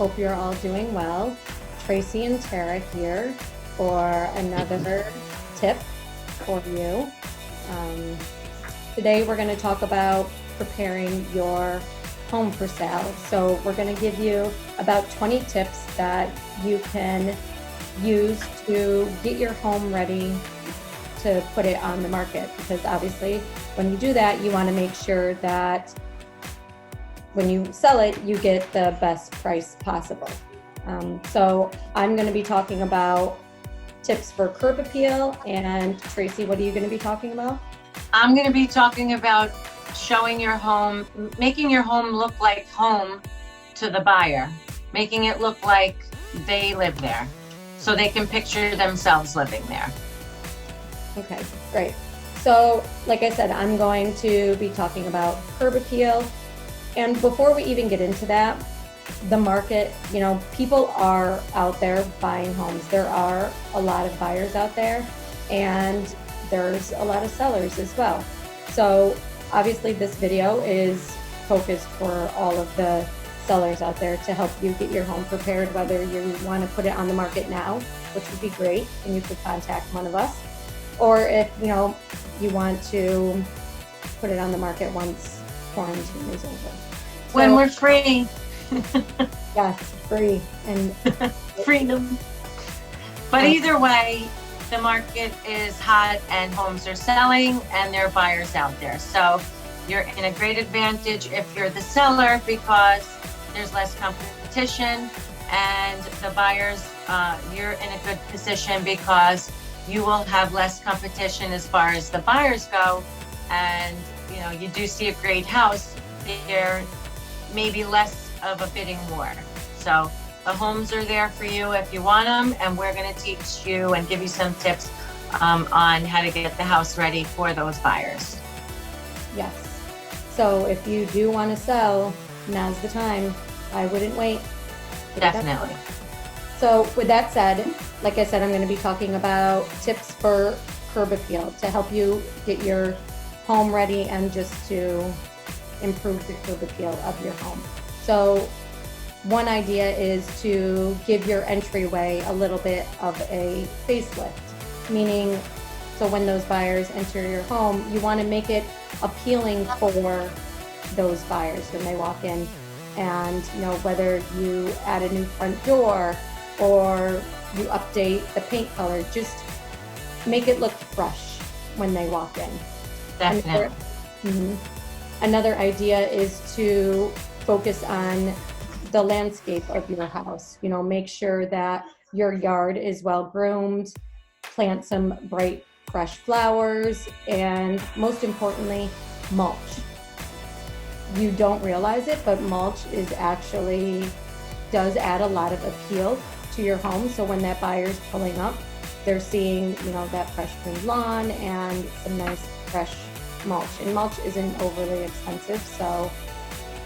Hope you're all doing well. Tracy and Tara here for another tip for you. Um, Today we're going to talk about preparing your home for sale. So we're going to give you about 20 tips that you can use to get your home ready to put it on the market, because obviously when you do that, you want to make sure that when you sell it, you get the best price possible. So I'm going to be talking about tips for curb appeal. And Tracy, what are you going to be talking about? I'm going to be talking about showing your home, making your home look like home to the buyer, making it look like they live there so they can picture themselves living there. Okay, great. So like I said, I'm going to be talking about curb appeal. And before we even get into that, the market, people are out there buying homes. There are a lot of buyers out there, and there's a lot of sellers as well. So obviously this video is focused for all of the sellers out there to help you get your home prepared, whether you want to put it on the market now, which would be great, and you could contact one of us, or if you want to put it on the market once quarantine is over. When we're free. Yes, free and freedom. But either way, the market is hot and homes are selling and there are buyers out there. So you're in a great advantage if you're the seller, because there's less competition, and the buyers, you're in a good position because you will have less competition as far as the buyers go. And you do see a great house, there may be less of a bidding war. So the homes are there for you if you want them, and we're going to teach you and give you some tips on how to get the house ready for those buyers. Yes. So if you do want to sell, now's the time. I wouldn't wait. Definitely. So with that said, like I said, I'm going to be talking about tips for curb appeal to help you get your home ready and just to improve the curb appeal of your home. So one idea is to give your entryway a little bit of a facelift, meaning, so when those buyers enter your home, you want to make it appealing for those buyers when they walk in. And whether you add a new front door or you update the paint color, just make it look fresh when they walk in. Definitely. Another idea is to focus on the landscape of your house. Make sure that your yard is well groomed, plant some bright, fresh flowers, and most importantly, mulch. You don't realize it, but mulch does add a lot of appeal to your home. So when that buyer's pulling up, they're seeing, that fresh pruned lawn and some nice fresh mulch. And mulch isn't overly expensive, so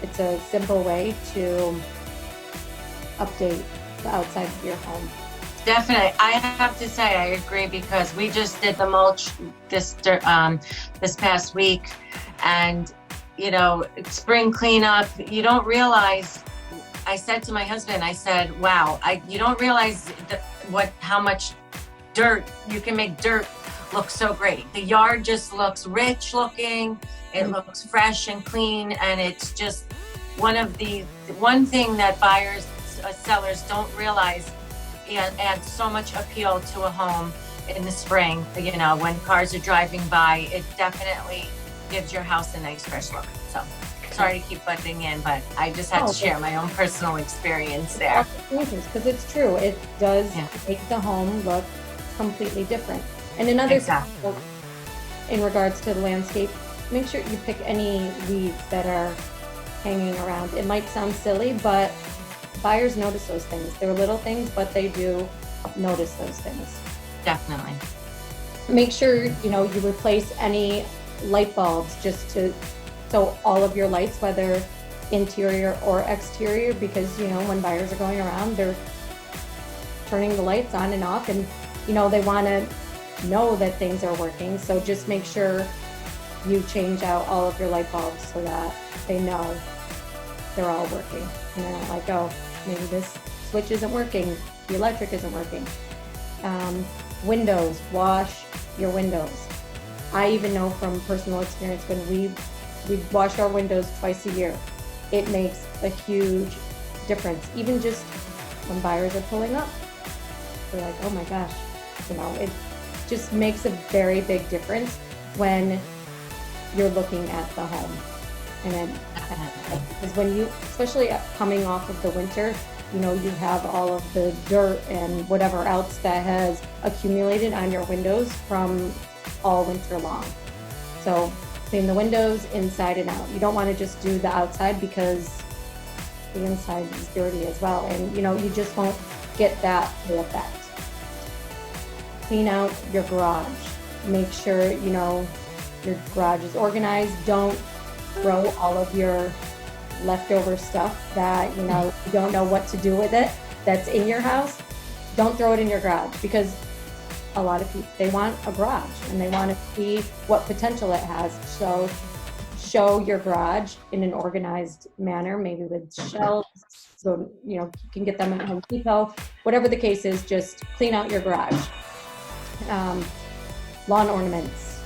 it's a simple way to update the outside of your home. Definitely. I have to say I agree, because we just did the mulch this past week, and spring cleanup, you don't realize, I said to my husband, I said, wow, you don't realize how much dirt you can make dirt look so great. The yard just looks rich looking, it looks fresh and clean, and it's just one thing that sellers don't realize, adds so much appeal to a home in the spring. When cars are driving by, it definitely gives your house a nice fresh look. So sorry to keep butting in, but I just had to share my own personal experience there. Because it's true, it does make the home look completely different. And another thing, in regards to the landscape, make sure you pick any weeds that are hanging around. It might sound silly, but buyers notice those things. They're little things, but they do notice those things. Definitely. Make sure you replace any light bulbs, so all of your lights, whether interior or exterior, because when buyers are going around, they're turning the lights on and off, and they want to know that things are working. So just make sure you change out all of your light bulbs so that they know they're all working, and they're not like, oh, maybe this switch isn't working, the electric isn't working. Windows, wash your windows. I even know from personal experience when we wash our windows twice a year, it makes a huge difference. Even just when buyers are pulling up, they're like, oh my gosh, it just makes a very big difference when you're looking at the home. And then, because when you, especially coming off of the winter, you have all of the dirt and whatever else that has accumulated on your windows from all winter long. So clean the windows inside and out. You don't want to just do the outside because the inside is dirty as well. And you just won't get that full effect. Clean out your garage. Make sure, your garage is organized. Don't throw all of your leftover stuff that, you don't know what to do with it, that's in your house. Don't throw it in your garage, because a lot of people, they want a garage and they want to see what potential it has. So show your garage in an organized manner, maybe with shelves. So, you can get them at Home Depot. Whatever the case is, just clean out your garage. Lawn ornaments.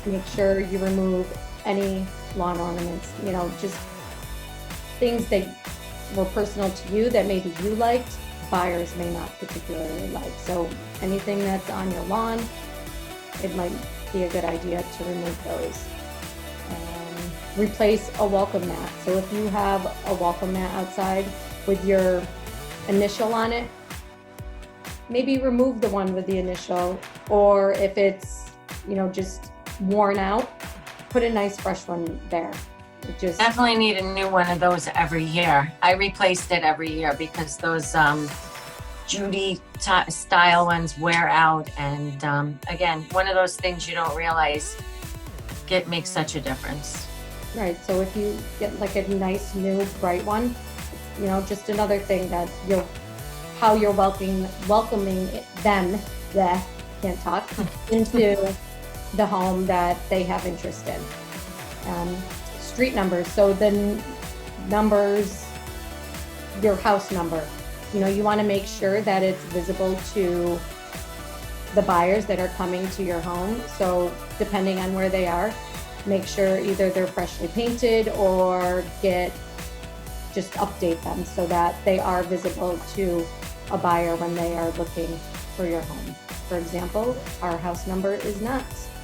Make sure you remove any lawn ornaments, just things that were personal to you that maybe you liked, buyers may not particularly like. So anything that's on your lawn, it might be a good idea to remove those. Replace a welcome mat. So if you have a welcome mat outside with your initial on it, maybe remove the one with the initial, or if it's, just worn out, put a nice fresh one there. Definitely need a new one of those every year. I replaced it every year because those Judy style ones wear out. And again, one of those things you don't realize makes such a difference. Right. So if you get like a nice new bright one, just another thing that how you're welcoming them, can't talk, into the home that they have interest in. Street numbers. So the numbers, your house number, you want to make sure that it's visible to the buyers that are coming to your home. So depending on where they are, make sure either they're freshly painted or just update them so that they are visible to a buyer when they are looking for your home. For example, our house number is not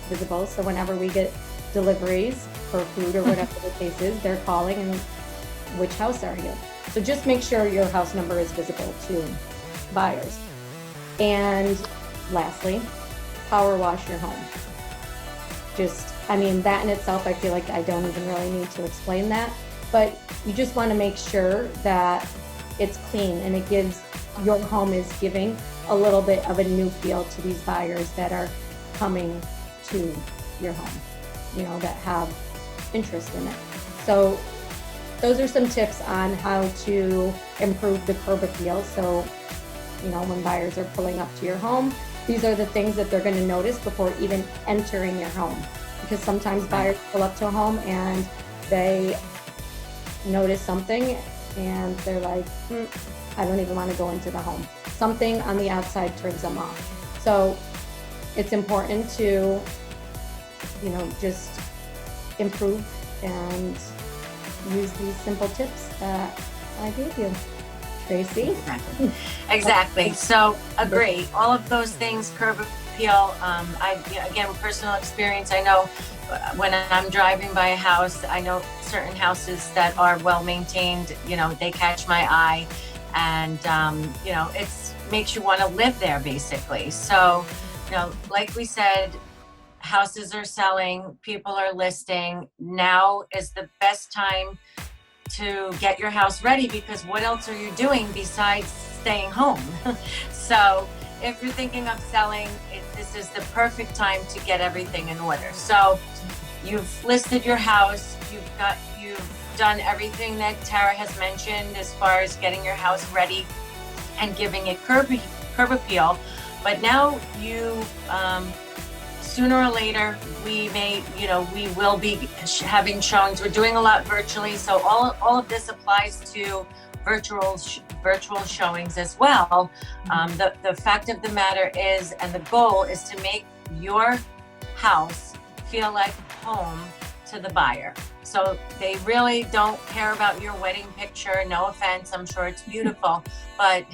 visible, so whenever we get deliveries for food or whatever the case is, they're calling and which house are you? So just make sure your house number is visible to buyers. And lastly, power wash your home. That in itself, I feel like I don't even really need to explain that, but you just want to make sure that it's clean and your home is giving a little bit of a new feel to these buyers that are coming to your home, that have interest in it. So those are some tips on how to improve the curb appeal. So, when buyers are pulling up to your home, these are the things that they're going to notice before even entering your home. Because sometimes buyers pull up to a home and they notice something and they're like, I don't even want to go into the home. Something on the outside turns them off. So it's important to, just improve and use these simple tips that I gave you. Tracy? Exactly. So agree. All of those things, curb appeal. Again, personal experience. I know when I'm driving by a house, I know certain houses that are well maintained, they catch my eye, and it makes you want to live there basically. So, like we said, houses are selling, people are listing. Now is the best time to get your house ready, because what else are you doing besides staying home? So if you're thinking of selling, this is the perfect time to get everything in order. So you've listed your house, you've done everything that Tara has mentioned as far as getting your house ready and giving it curb appeal. But now sooner or later, we will be having showings. We're doing a lot virtually. So all of this applies to virtual showings as well. The fact of the matter is, and the goal is to make your house feel like home to the buyer. So they really don't care about your wedding picture. No offense, I'm sure it's beautiful, but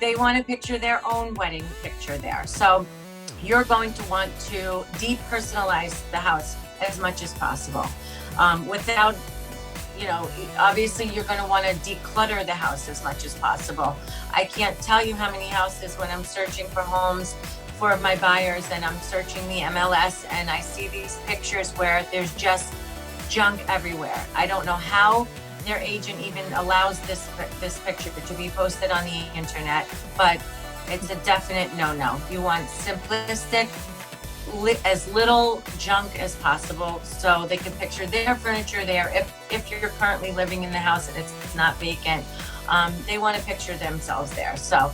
they want to picture their own wedding picture there. So you're going to want to depersonalize the house as much as possible. Without, obviously you're going to want to declutter the house as much as possible. I can't tell you how many houses when I'm searching for homes for my buyers and I'm searching the MLS and I see these pictures where there's just junk everywhere. I don't know how their agent even allows this picture to be posted on the internet, but it's a definite no-no. You want simplistic, as little junk as possible so they can picture their furniture there. If you're currently living in the house and it's not vacant, they want to picture themselves there. So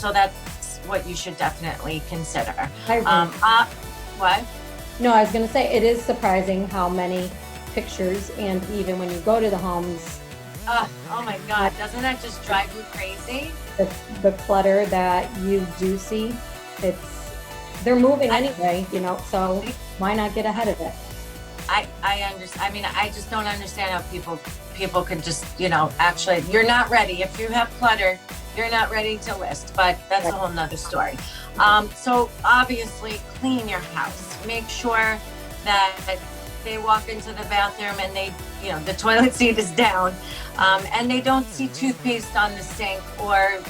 that's what you should definitely consider. What? No, I was going to say, it is surprising how many pictures, and even when you go to the homes, oh my God, doesn't that just drive you crazy? The clutter that you do see, they're moving anyway, so why not get ahead of it? I understand. I mean, I just don't understand how people can just, actually, you're not ready. If you have clutter, you're not ready to list, but that's a whole nother story. So obviously clean your house. Make sure that they walk into the bathroom and the toilet seat is down, and they don't see toothpaste on the sink or,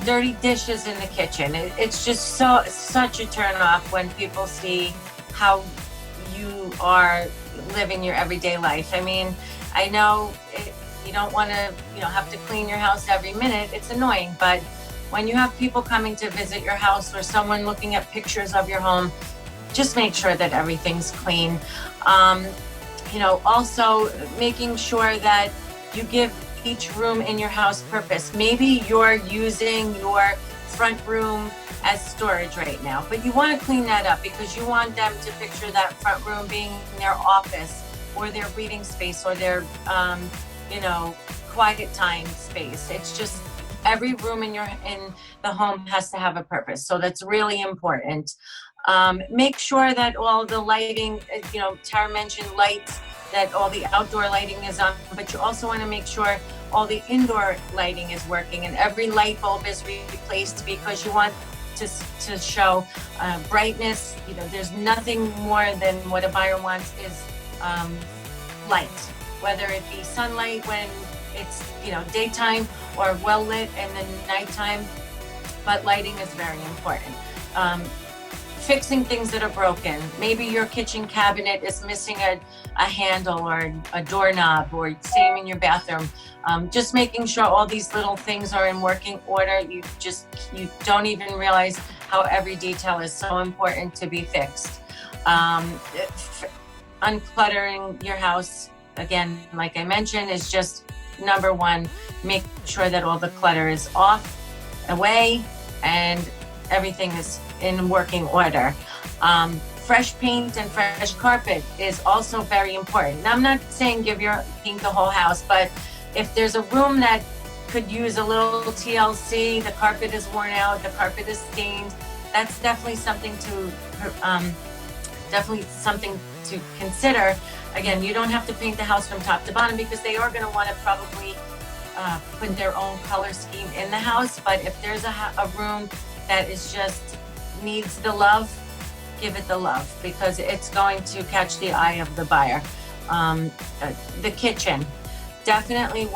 dirty dishes in the kitchen. It's just such a turn off when people see how you are living your everyday life. I mean, I know you don't want to, have to clean your house every minute. It's annoying, but when you have people coming to visit your house or someone looking at pictures of your home, just make sure that everything's clean. Also making sure that you give each room in your house purpose. Maybe you're using your front room as storage right now, but you want to clean that up because you want them to picture that front room being their office or their reading space or their, quiet time space. It's just every room in the home has to have a purpose. So that's really important. Make sure that all the lighting, Tara mentioned lights, that all the outdoor lighting is on, but you also want to make sure all the indoor lighting is working and every light bulb is replaced because you want to show brightness. There's nothing more than what a buyer wants is light, whether it be sunlight when it's daytime or well lit in the nighttime, but lighting is very important. Fixing things that are broken. Maybe your kitchen cabinet is missing a handle or a doorknob, or same in your bathroom. Just making sure all these little things are in working order. You don't even realize how every detail is so important to be fixed. Uncluttering your house, again, like I mentioned, is just number one. Make sure that all the clutter is away, and everything is in working order. Fresh paint and fresh carpet is also very important. Now, I'm not saying paint the whole house, but if there's a room that could use a little TLC, the carpet is worn out, the carpet is stained, that's definitely something to consider. Again, you don't have to paint the house from top to bottom because they are going to want to probably put their own color scheme in the house. But if there's a room that is just needs the love, give it the love because it's going to catch the eye of the buyer. The kitchen, definitely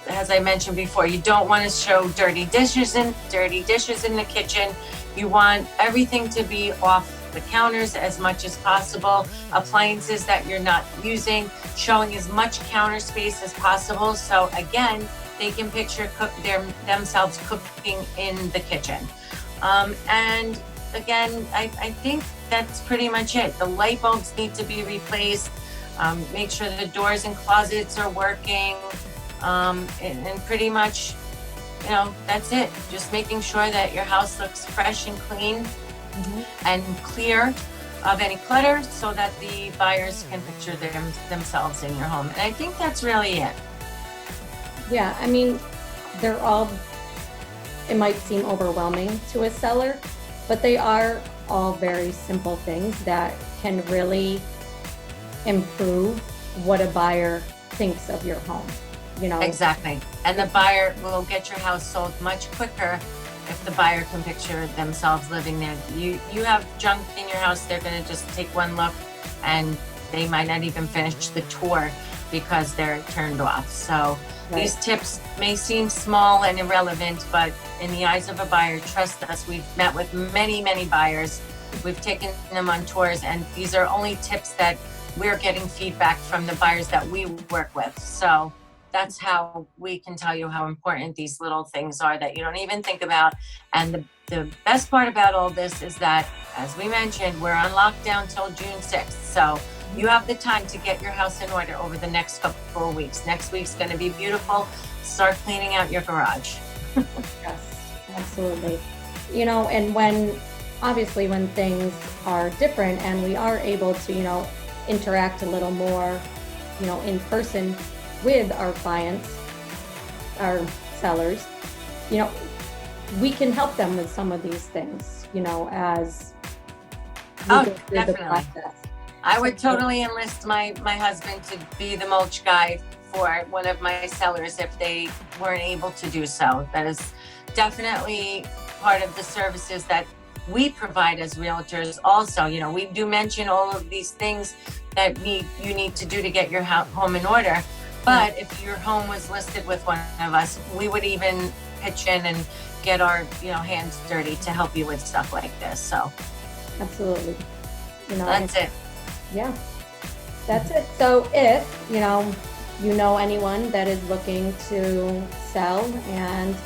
as I mentioned before, you don't want to show dirty dishes in the kitchen. You want everything to be off the counters as much as possible. Appliances that you're not using, showing as much counter space as possible. So again, they can picture themselves cooking in the kitchen. And again, I think that's pretty much it. The light bulbs need to be replaced. Make sure the doors and closets are working. And pretty much, that's it. Just making sure that your house looks fresh and clean and clear of any clutter so that the buyers can picture themselves in your home. And I think that's really it. Yeah, I mean, they're all, it might seem overwhelming to a seller, but they are all very simple things that can really improve what a buyer thinks of your home. You know, Exactly. And the buyer will get your house sold much quicker if the buyer can picture themselves living there. You have junk in your house, they're going to just take one look and they might not even finish the tour because they're turned off. So right. these tips may seem small and irrelevant, but in the eyes of a buyer, trust us, we've met with many, many buyers. We've taken them on tours, and these are only tips that we're getting feedback from the buyers that we work with. So that's how we can tell you how important these little things are that you don't even think about. And the best part about all this is that, as we mentioned, we're on lockdown till June 6th. So you have the time to get your house in order over the next couple of weeks. Next week's going to be beautiful. Start cleaning out your garage. Yes, absolutely. You know, and obviously when things are different and we are able to, interact a little more, in person with our clients, our sellers, we can help them with some of these things, as we go through definitely. the process. I would totally enlist my husband to be the mulch guy for one of my sellers if they weren't able to do so. That is definitely part of the services that we provide as realtors also. We do mention all of these things that you need to do to get your home in order. But if your home was listed with one of us, we would even pitch in and get our, hands dirty to help you with stuff like this. So absolutely. That's it. Yeah, that's it. So if, you know anyone that is looking to sell and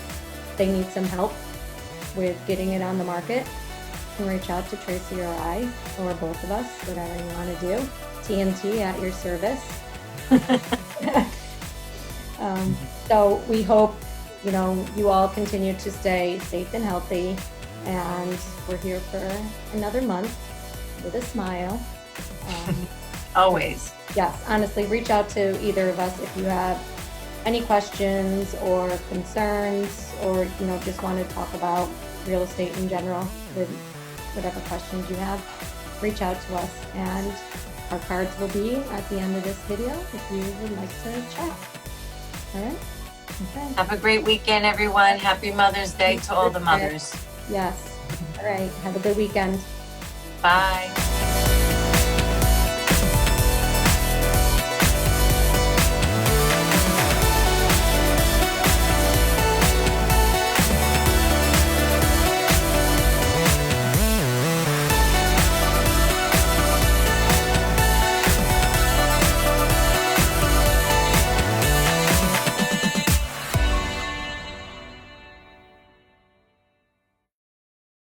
they need some help with getting it on the market, you can reach out to Tracy or I, or both of us, whatever you want to do. TNT at your service. So we hope, you all continue to stay safe and healthy, and we're here for another month with a smile. Always. Yes, honestly, reach out to either of us if you have any questions or concerns, or just want to talk about real estate in general with whatever questions you have. Reach out to us, and our cards will be at the end of this video if you would like to chat. All right? Okay. Have a great weekend, everyone. Happy Mother's Day to all the mothers. Yes. All right. Have a good weekend. Bye.